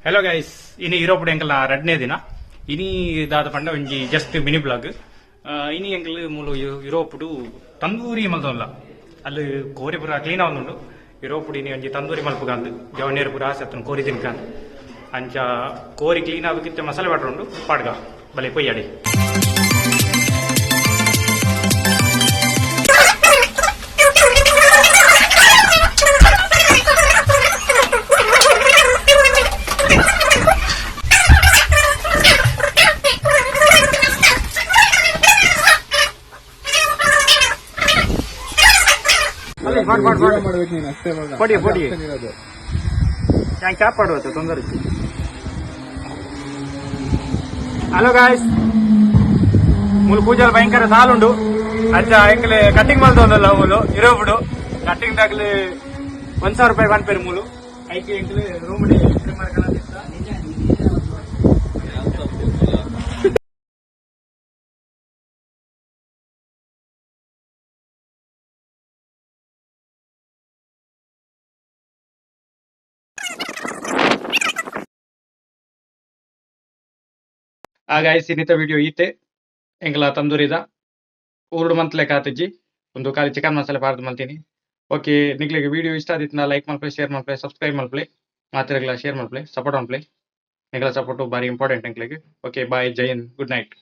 Hello guys ಇನಿ Europe ಎಂಕಲ್ನ ರಡ್ನೇ ದಿನ ಇನಿ ದಾದ ಪಂಡ ಒಂಜಿ ಜಸ್ಟ್ ಮಿನಿ ಬ್ಲಾಗ್ ಇನಿ ಎಂಕಲ್ ಮೂಲು ಯುರೋಪ್ ತಂದೂರಿ ಮಲ್ದಲ್ಲ ಅಲ್ಲಿ ಕೋರಿ ಪುರ ಕ್ಲೀನ್ ಆವೊಂದುಂಡು ಯುರೋಪ್ ಇನಿ ಒಂಜಿ ತಂದೂರಿ ಮಲ್ಪುಗಾಂದು ಜವನೇರು ಪುರ ಆಸೆತ್ತನು ಕೋರಿ ತಿನ್ಕಾಂದ್ ಅಂಚ ಕೋರಿ ಕ್ಲೀನ್ ಆವಕ್ಕಿತ್ತ ಮಸಾಲೆ ವಾಟರ್ ಉಂಡು ಪಾಡ್ಗ ಬಲೆ ಪೊಯ್ಯಾಡಿ పొడి పొడి కాపాడవచ్చు తొందరకి హలో గాయస్ ಮೂಲು ಪೂಜಾಲು ಭಯಂಕರ ಸಾಲುಂಡು ಅಂಚ ಎಂಕಲೆ ಕಟ್ಟಿಂಗ್ ಮಲ್ತೊಂದಲ್ಲ ಮೂಲು ಇರೋಬುಡು ಕಟ್ಟಿಂಗ್ ದಾಗಲಿ 1,000 ರೂಪಾಯಿ ಬಂದ್ಪೇರು ಮೂಲು ಐಕೆ ಎಂಕಲೆ ರೂಮ್ ಗಾಯ್ಸ್ ಇನ್ನಿತ ವಿಡಿಯೋ ಈತೆ ಎಂಕಲ ತಂದೂರಿದ ಊರುಡು ಮಂತ್ಲೆ ಕಾತಜ್ಜಿ ಒಂದು ಖಾಲಿ ಚಿಕನ್ ಮಸಾಲೆ ಪಾರ್ದು ಮಲ್ತೀನಿ ಓಕೆ ನಿಗ್ಲಿಗೆ ವಿಡಿಯೋ ಇಷ್ಟ ಆದಿತ್ತು ಲೈಕ್ ಮಾಡ್ಪ್ಲೆ ಶೇರ್ ಮಾಡ್ಪ್ಲೆ ಸಬ್ಸ್ಕ್ರೈಬ್ ಮಾಡ್ಪ್ಲೆ ಮಾತಿರಗ್ಲ ಶೇರ್ ಮಾಡ್ಪ್ಲೆ ಸಪೋರ್ಟ್ ಮಾಡ್ಪ್ಲೆ ನಿಗಲ ಸಪೋರ್ಟು ಬಾರಿ ಇಂಪಾರ್ಟೆಂಟ್ ಎಂಕ್ಲಿಗೆ okay bye Jai Hind good night.